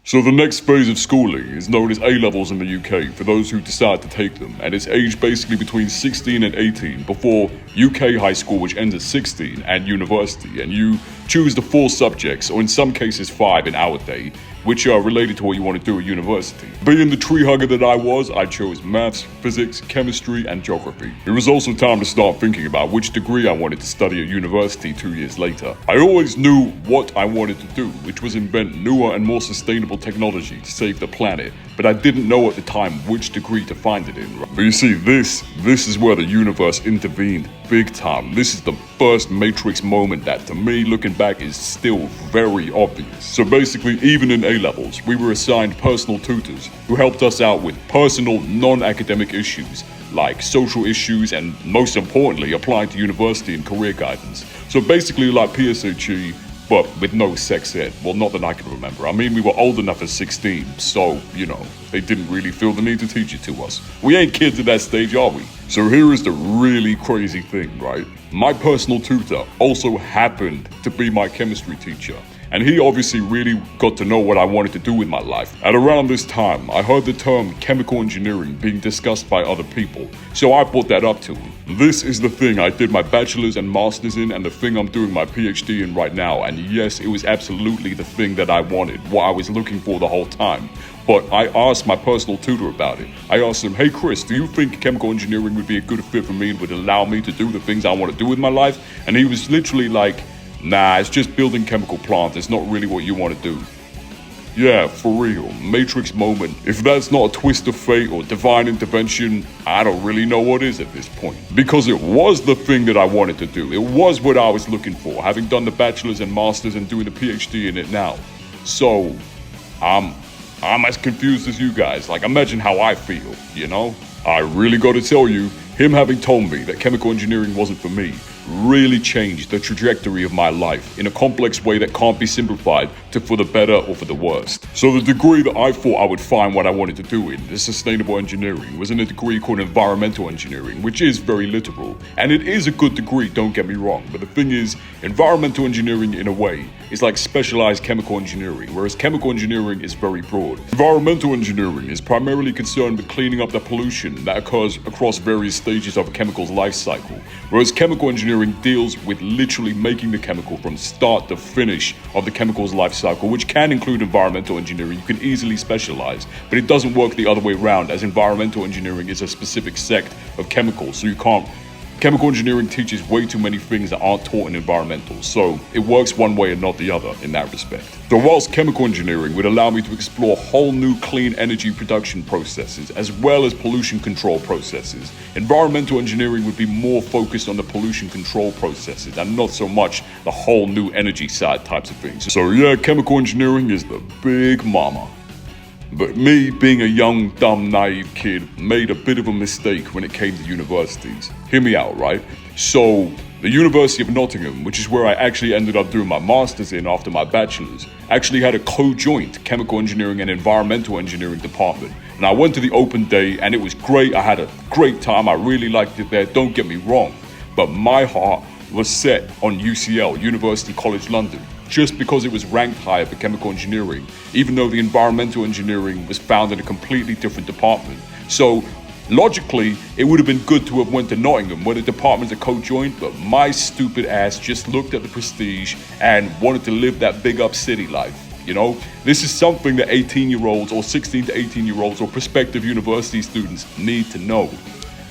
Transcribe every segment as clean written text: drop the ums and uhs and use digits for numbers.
So the next phase of schooling is known as A-levels in the UK for those who decide to take them, and it's aged basically between 16 and 18 before UK high school, which ends at 16, and university, and you choose the 4 subjects, or in some cases 5 in our day, which are related to what you want to do at university. Being the tree hugger that I was, I chose maths, physics, chemistry, and geography. It was also time to start thinking about which degree I wanted to study at university 2 years later. I always knew what I wanted to do, which was invent newer and more sustainable technology to save the planet, but I didn't know at the time which degree to find it in. But you see, this is where the universe intervened big time. This is the first Matrix moment that, to me, looking back, is still very obvious. So basically, even in A-levels, we were assigned personal tutors who helped us out with personal, non-academic issues, like social issues and, most importantly, applying to university and career guidance. So basically like PSHE, but with no sex ed. Well, not that I can remember. I mean, we were old enough at 16, so, they didn't really feel the need to teach it to us. We ain't kids at that stage, are we? So here is the really crazy thing, right? My personal tutor also happened to be my chemistry teacher. And he obviously really got to know what I wanted to do with my life. At around this time, I heard the term chemical engineering being discussed by other people, so I brought that up to him. This is the thing I did my bachelor's and master's in, and the thing I'm doing my PhD in right now. And yes, it was absolutely the thing that I wanted, what I was looking for the whole time. But I asked my personal tutor about it. I asked him, hey Chris, do you think chemical engineering would be a good fit for me and would allow me to do the things I want to do with my life? And he was literally like, nah, it's just building chemical plants. It's not really what you want to do. Yeah, for real. Matrix moment. If that's not a twist of fate or divine intervention, I don't really know what is at this point. Because it was the thing that I wanted to do. It was what I was looking for, having done the bachelor's and master's and doing the PhD in it now. So, I'm as confused as you guys. Like, imagine how I feel, I really got to tell you, him having told me that chemical engineering wasn't for me really changed the trajectory of my life in a complex way that can't be simplified to for the better or for the worst. So the degree that I thought I would find what I wanted to do in, the sustainable engineering, was in a degree called environmental engineering, which is very literal. And it is a good degree, don't get me wrong. But the thing is, environmental engineering, in a way, is like specialized chemical engineering, whereas chemical engineering is very broad. Environmental engineering is primarily concerned with cleaning up the pollution that occurs across various stages of a chemical's life cycle, whereas chemical engineering deals with literally making the chemical from start to finish of the chemical's life cycle, which can include environmental engineering. You can easily specialize, but it doesn't work the other way around, as environmental engineering is a specific sect of chemicals, so you can't. Chemical engineering teaches way too many things that aren't taught in environmental, so it works one way and not the other in that respect. So whilst chemical engineering would allow me to explore whole new clean energy production processes as well as pollution control processes, environmental engineering would be more focused on the pollution control processes and not so much the whole new energy side types of things. So yeah, chemical engineering is the big mama. But me, being a young, dumb, naive kid, made a bit of a mistake when it came to universities. Hear me out, right? So, the University of Nottingham, which is where I actually ended up doing my master's in after my bachelor's, actually had a co-joint chemical engineering and environmental engineering department. And I went to the open day and it was great. I had a great time. I really liked it there, don't get me wrong. But my heart was set on UCL, University College London, just because it was ranked higher for chemical engineering, even though the environmental engineering was found in a completely different department. So, logically, it would have been good to have went to Nottingham, where the departments are co-joint, but my stupid ass just looked at the prestige and wanted to live that big up city life. This is something that 18-year-olds or 16 to 18-year-olds or prospective university students need to know.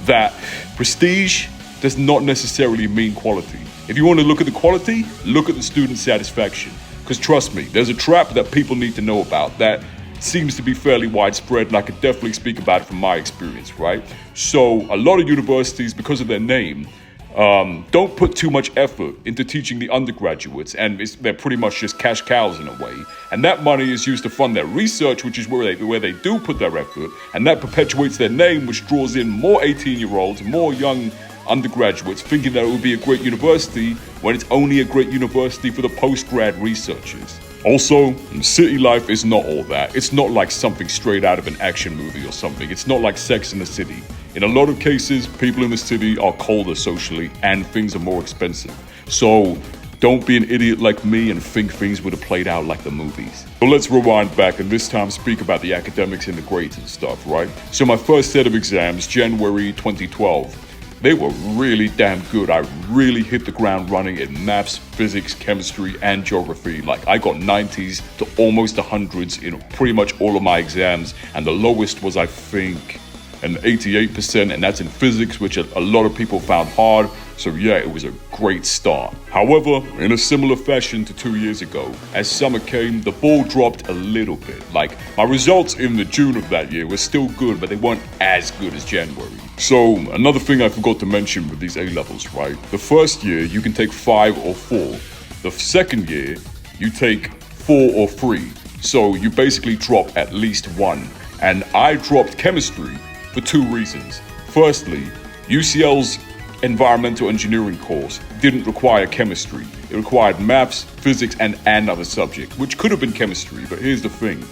That prestige does not necessarily mean quality. If you want to look at the quality, look at the student satisfaction. Because trust me, there's a trap that people need to know about that seems to be fairly widespread, and I could definitely speak about it from my experience, right? So a lot of universities, because of their name, don't put too much effort into teaching the undergraduates, and they're pretty much just cash cows in a way. And that money is used to fund their research, which is where they do put their effort, and that perpetuates their name, which draws in more 18-year-olds, more young undergraduates thinking that it would be a great university when it's only a great university for the post-grad researchers. Also, city life is not all that. It's not like something straight out of an action movie or something. It's not like Sex in the City. In a lot of cases, people in the city are colder socially and things are more expensive. So Don't be an idiot like me and think things would have played out like the movies. But let's rewind back and this time speak about the academics and the grades and stuff, right? So my first set of exams, January 2012, they were really damn good. I really hit the ground running in maths, physics, chemistry, and geography. Like, I got 90s to almost 100s in pretty much all of my exams, and the lowest was, I think, an 88%, and that's in physics, which a lot of people found hard. So yeah, it was a great start. However, in a similar fashion to 2 years ago, as summer came, the ball dropped a little bit. Like, my results in the June of that year were still good, but they weren't as good as January. So, another thing I forgot to mention with these A-levels, right? The first year, you can take 5 or 4. The second year, you take 4 or 3. So, you basically drop at least 1. And I dropped chemistry for 2 reasons. Firstly, UCL's environmental engineering course didn't require chemistry. It required maths, physics, and another subject, which could have been chemistry, but here's the thing.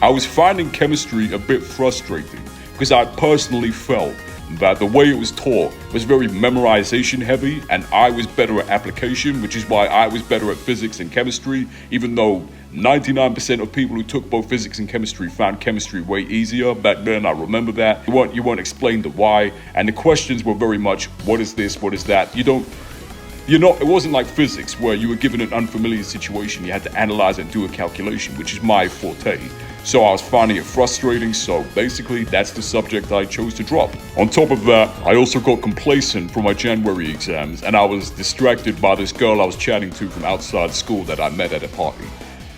I was finding chemistry a bit frustrating because I personally felt that the way it was taught was very memorization heavy, and I was better at application, which is why I was better at physics and chemistry, even though 99% of people who took both physics and chemistry found chemistry way easier. Back then, I remember that. You weren't explained the why, and the questions were very much, what is this, what is that? It wasn't like physics where you were given an unfamiliar situation, you had to analyze and do a calculation, which is my forte. So I was finding it frustrating, so basically that's the subject I chose to drop. On top of that, I also got complacent for my January exams, and I was distracted by this girl I was chatting to from outside school that I met at a party.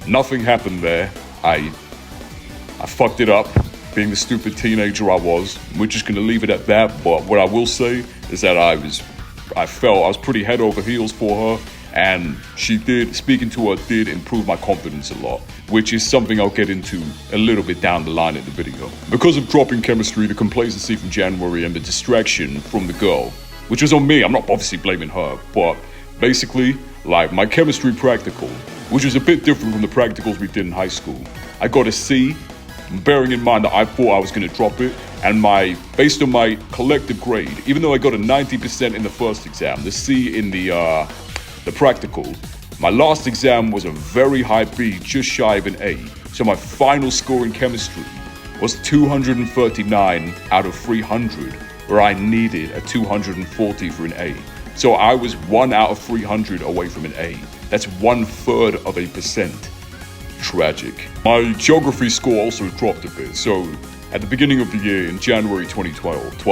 Nothing happened there. I fucked it up, being the stupid teenager I was. We're just gonna leave it at that, but what I will say is that I felt I was pretty head over heels for her, and speaking to her did improve my confidence a lot, which is something I'll get into a little bit down the line in the video. Because of dropping chemistry, the complacency from January, and the distraction from the girl, which was on me, I'm not obviously blaming her, but basically, like my chemistry practical, which was a bit different from the practicals we did in high school, I got a C, bearing in mind that I thought I was going to drop it, and based on my collective grade, even though I got a 90% in the first exam, the C in the practical, my last exam was a very high B, just shy of an A. So my final score in chemistry was 239 out of 300, where I needed a 240 for an A. So I was 1 out of 300 away from an A. That's 1/3%. Tragic. My geography score also dropped a bit. So at the beginning of the year, in January 2012,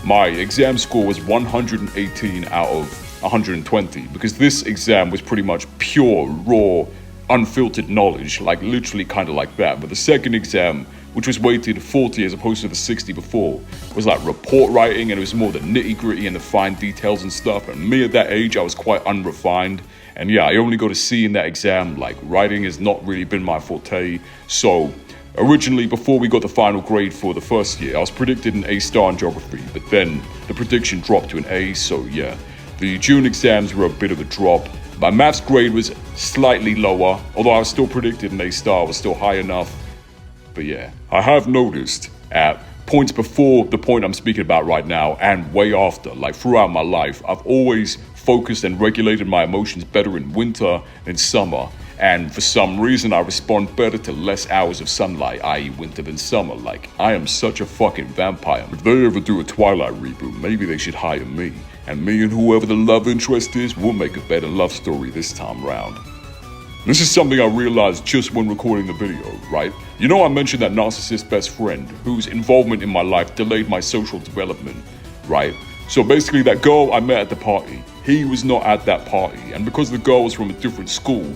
my exam score was 118 out of 120, because this exam was pretty much pure, raw, unfiltered knowledge, like literally kind of like that. But the second exam, which was weighted 40 as opposed to the 60 before, was like report writing, and it was more the nitty gritty and the fine details and stuff. And me at that age, I was quite unrefined. And yeah, I only got a C in that exam. Like, writing has not really been my forte. So originally, before we got the final grade for the first year, I was predicted an A star in geography, but then the prediction dropped to an A, so yeah. The June exams were a bit of a drop. My maths grade was slightly lower, although I was still predicted an A star, was still high enough. But yeah, I have noticed at points before the point I'm speaking about right now, and way after, like throughout my life, I've always focused and regulated my emotions better in winter than summer. And for some reason, I respond better to less hours of sunlight, i.e. winter than summer. Like, I am such a fucking vampire. If they ever do a Twilight reboot, maybe they should hire me. And me and whoever the love interest is, will make a better love story this time round. This is something I realized just when recording the video, right? You know, I mentioned that narcissist best friend whose involvement in my life delayed my social development, right? So basically, that girl I met at the party, he was not at that party. And because the girl was from a different school,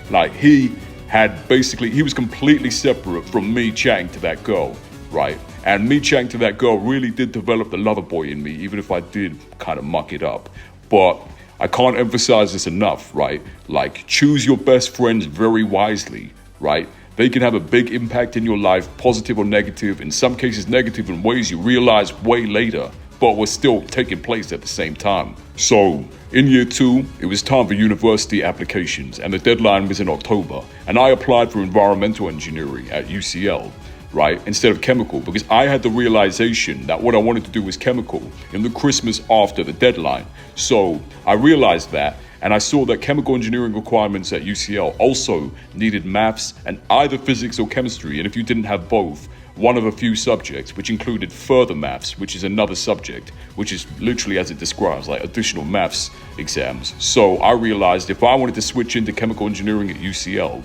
like, he was completely separate from me chatting to that girl, right? And me chatting to that girl really did develop the lover boy in me, even if I did kind of muck it up. But I can't emphasize this enough, right? Like, choose your best friends very wisely, right? They can have a big impact in your life, positive or negative, in some cases negative in ways you realize way later, but were still taking place at the same time. So, in year 2, it was time for university applications, and the deadline was in October, and I applied for environmental engineering at UCL. right, instead of chemical, because I had the realization that what I wanted to do was chemical in the Christmas after the deadline. So I realized that, and I saw that chemical engineering requirements at UCL also needed maths and either physics or chemistry, and if you didn't have both, one of a few subjects, which included further maths, which is another subject, which is literally as it describes, like additional maths exams. So I realized if I wanted to switch into chemical engineering at UCL,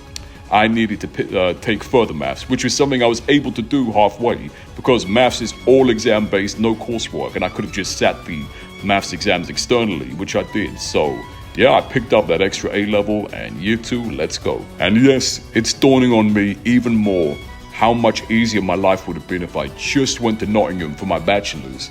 I needed to take further maths, which was something I was able to do halfway because maths is all exam based, no coursework, and I could have just sat the maths exams externally, which I did. So yeah, I picked up that extra A level, and year 2, let's go. And yes, it's dawning on me even more how much easier my life would have been if I just went to Nottingham for my bachelor's,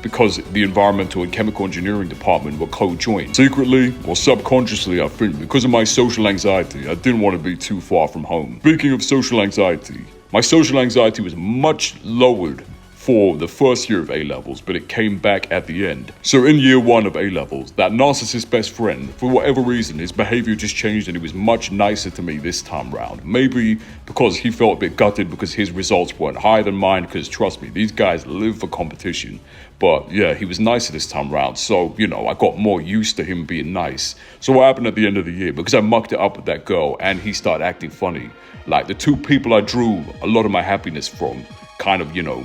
because the environmental and chemical engineering department were co-joined. Secretly or subconsciously, I think, because of my social anxiety, I didn't want to be too far from home. Speaking of social anxiety, my social anxiety was much lowered for the first year of A-levels, but it came back at the end. So in year 1 of A-levels, that narcissist best friend, for whatever reason, his behavior just changed and he was much nicer to me this time round. Maybe because he felt a bit gutted because his results weren't higher than mine, because trust me, these guys live for competition. But yeah, he was nicer this time round. So, you know, I got more used to him being nice. So what happened at the end of the year? Because I mucked it up with that girl and he started acting funny. Like the two people I drew a lot of my happiness from, kind of, you know.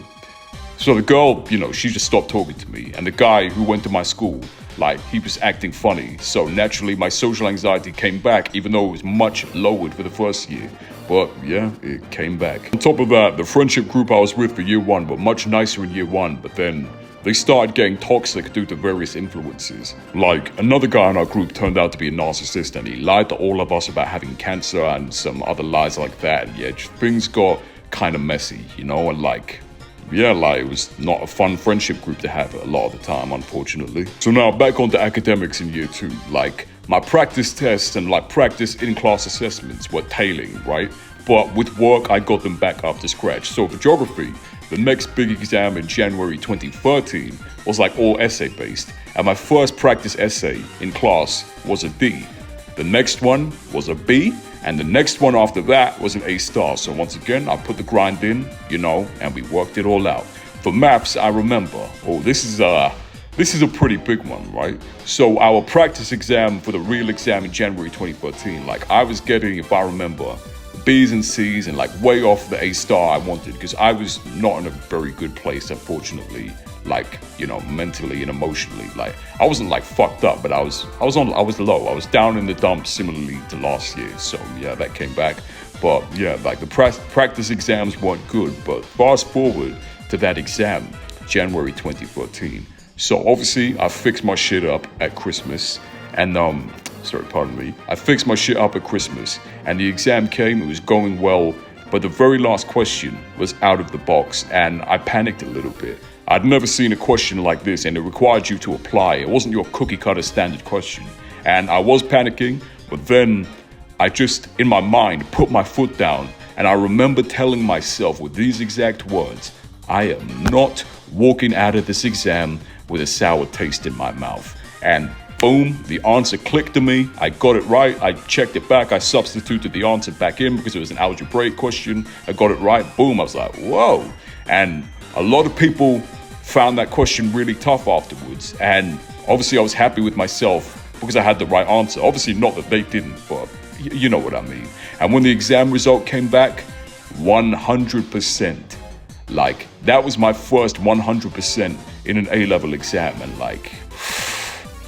So the girl, you know, she just stopped talking to me. And the guy who went to my school, like, he was acting funny. So naturally, my social anxiety came back, even though it was much lowered for the first year. But yeah, it came back. On top of that, the friendship group I was with for year 1 were much nicer in year 1, but then they started getting toxic due to various influences. Like, another guy in our group turned out to be a narcissist, and he lied to all of us about having cancer and some other lies like that. And yeah, things got kind of messy, you know, and like, yeah, like, it was not a fun friendship group to have a lot of the time, unfortunately. So now, back onto academics in year 2. Like, my practice tests and, like, practice in-class assessments were tailing, right? But with work, I got them back up to scratch. So for geography, the next big exam in January 2013 was, like, all essay-based. And my first practice essay in class was a D. The next one was a B. And the next one after that was an A star. So once again, I put the grind in, you know, and we worked it all out. For maths, I remember, this is a pretty big one, right? So our practice exam for the real exam in January 2013, like, I was getting, if I remember, B's and C's and, like, way off the A star I wanted, because I was not in a very good place, unfortunately, like, you know, mentally and emotionally. Like, I wasn't, like, fucked up, but I was low. I was down in the dumps, similarly to last year. So yeah, that came back. But yeah, like, the practice exams weren't good. But fast forward to that exam, January 2013. So obviously, I fixed my shit up at Christmas, and I fixed my shit up at Christmas, and the exam came. It was going well, but the very last question was out of the box, and I panicked a little bit. I'd never seen a question like this, and it required you to apply. It wasn't your cookie-cutter standard question. And I was panicking, but then I just, in my mind, put my foot down, and I remember telling myself with these exact words, I am not walking out of this exam with a sour taste in my mouth. And boom, the answer clicked to me. I got it right. I checked it back. I substituted the answer back in because it was an algebraic question. I got it right. Boom, I was like, whoa. And a lot of people found that question really tough afterwards. And obviously I was happy with myself because I had the right answer. Obviously not that they didn't, but you know what I mean. And when the exam result came back, 100%. Like, that was my first 100% in an A-level exam, and like,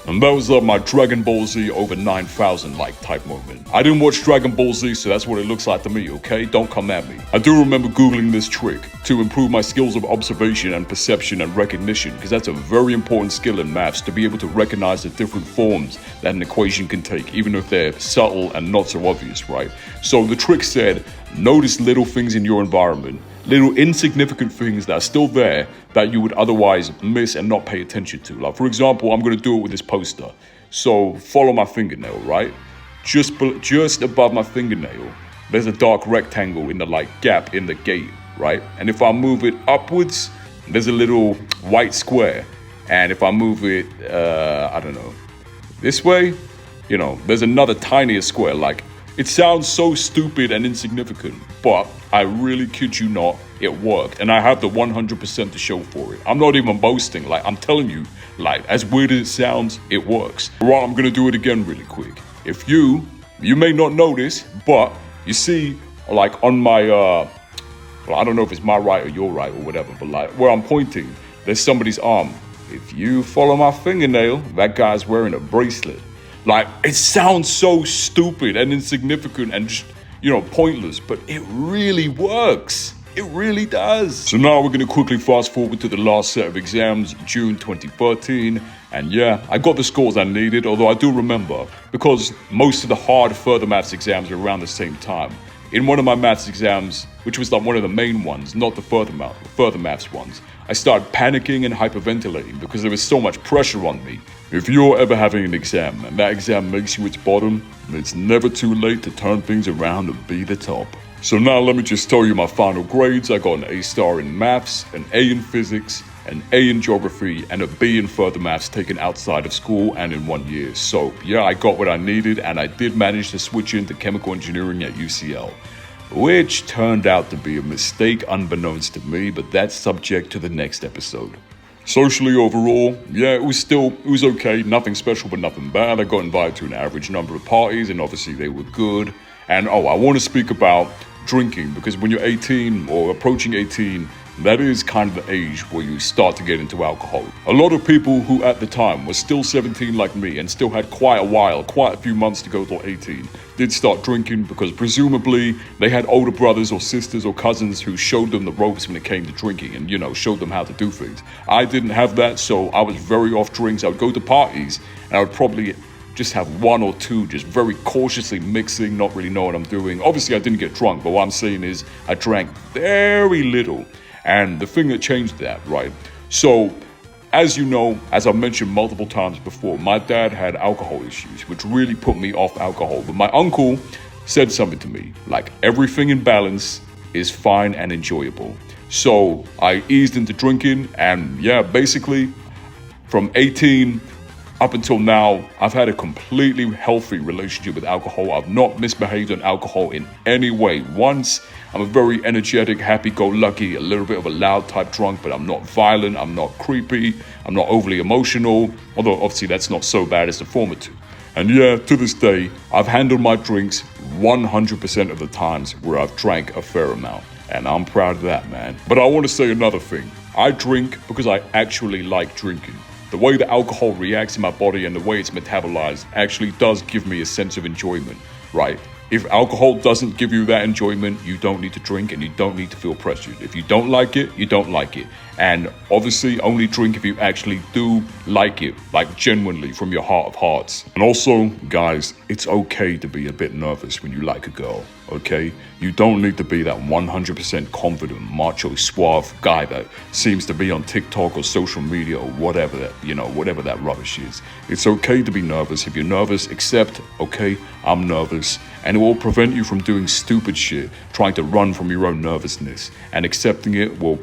and that was my Dragon Ball Z over 9,000 like type moment. I didn't watch Dragon Ball Z, so that's what it looks like to me, okay? Don't come at me. I do remember Googling this trick to improve my skills of observation and perception and recognition, because that's a very important skill in maths, to be able to recognize the different forms that an equation can take, even if they're subtle and not so obvious, right? So the trick said, notice little things in your environment, little insignificant things that are still there that you would otherwise miss and not pay attention to. Like, for example, I'm going to do it with this poster. So follow my fingernail, right? Just above my fingernail, there's a dark rectangle in the like gap in the gate, right? And if I move it upwards, there's a little white square. And if I move it, I don't know, this way, you know, there's another tinier square. Like, It sounds so stupid and insignificant, but I really kid you not, it worked. And I have the 100% to show for it. I'm not even boasting. Like, I'm telling you, like, as weird as it sounds, it works. Right, I'm gonna do it again really quick. If you may not know this, but you see, like, on my, well, I don't know if it's my right or your right or whatever, but like, where I'm pointing, there's somebody's arm. If you follow my fingernail, that guy's wearing a bracelet. Like, it sounds so stupid and insignificant and just, pointless, but it really works. It really does. So now we're going to quickly fast forward to the last set of exams, June 2013. And yeah, I got the scores I needed, although I do remember, because most of the hard further maths exams were around the same time. In one of my maths exams, which was like one of the main ones, not the further maths ones, I started panicking and hyperventilating because there was so much pressure on me. If you're ever having an exam and that exam makes you its bottom, it's never too late to turn things around and be the top. So now let me just tell you my final grades. I got an A star in maths, an A in physics, an A in geography, and a B in further maths taken outside of school and in 1 year. So yeah, I got what I needed, and I did manage to switch into chemical engineering at UCL, which turned out to be a mistake unbeknownst to me, but that's subject to the next episode. Socially overall, yeah, it was okay, nothing special but nothing bad. I got invited to an average number of parties, and obviously they were good. And I want to speak about drinking, because when you're 18 or approaching 18, that is kind of the age where you start to get into alcohol. A lot of people who at the time were still 17 like me and still had quite a few months to go till 18, did start drinking because presumably they had older brothers or sisters or cousins who showed them the ropes when it came to drinking and, showed them how to do things. I didn't have that, so I was very off drinks. I would go to parties and I would probably just have one or two, just very cautiously mixing, not really know what I'm doing. Obviously, I didn't get drunk, but what I'm saying is I drank very little. And the thing that changed that, right? So, as you know, as I've mentioned multiple times before, my dad had alcohol issues, which really put me off alcohol. But my uncle said something to me, like, everything in balance is fine and enjoyable. So I eased into drinking, and yeah, basically from 18 up until now, I've had a completely healthy relationship with alcohol. I've not misbehaved on alcohol in any way once. I'm a very energetic, happy-go-lucky, a little bit of a loud type drunk, but I'm not violent, I'm not creepy, I'm not overly emotional, although obviously that's not so bad as the former two. And yeah, to this day, I've handled my drinks 100% of the times where I've drank a fair amount. And I'm proud of that, man. But I want to say another thing. I drink because I actually like drinking. The way the alcohol reacts in my body and the way it's metabolized actually does give me a sense of enjoyment, right? If alcohol doesn't give you that enjoyment, you don't need to drink and you don't need to feel pressured. If you don't like it, you don't like it. And obviously only drink if you actually do like it, like genuinely from your heart of hearts. And also, guys, it's okay to be a bit nervous when you like a girl, okay? You don't need to be that 100% confident, macho, suave guy that seems to be on TikTok or social media or whatever that rubbish is. It's okay to be nervous. If you're nervous, accept, okay, I'm nervous. And it will prevent you from doing stupid shit, trying to run from your own nervousness. And accepting it will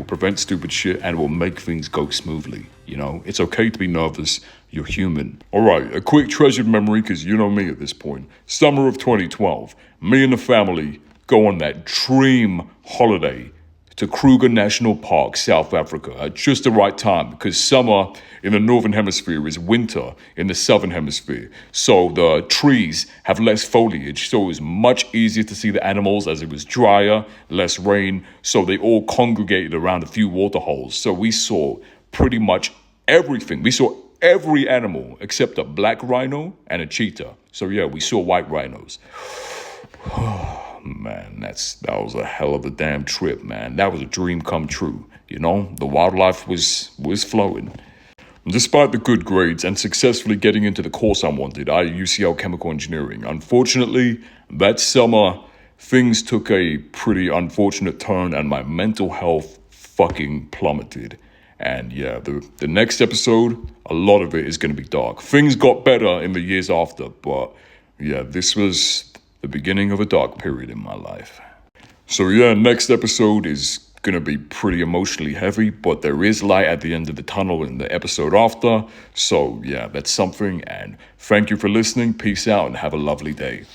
prevent stupid shit and will make things go smoothly. It's okay to be nervous. You're human. All right, a quick treasured memory, because you know me at this point. Summer of 2012, me and the family go on that dream holiday to Kruger National Park, South Africa, at just the right time, because summer in the northern hemisphere is winter in the southern hemisphere. So the trees have less foliage, so it was much easier to see the animals as it was drier, less rain, so they all congregated around a few water holes. So we saw pretty much everything. We saw every animal except a black rhino and a cheetah. So yeah, we saw white rhinos. Man, that was a hell of a damn trip, man. That was a dream come true. The wildlife was flowing. Despite the good grades and successfully getting into the course I wanted, UCL Chemical Engineering, unfortunately, that summer, things took a pretty unfortunate turn and my mental health fucking plummeted. And yeah, the next episode, a lot of it is going to be dark. Things got better in the years after, but yeah, this was the beginning of a dark period in my life. So yeah, next episode is going to be pretty emotionally heavy, but there is light at the end of the tunnel in the episode after. So yeah, that's something. And thank you for listening. Peace out and have a lovely day.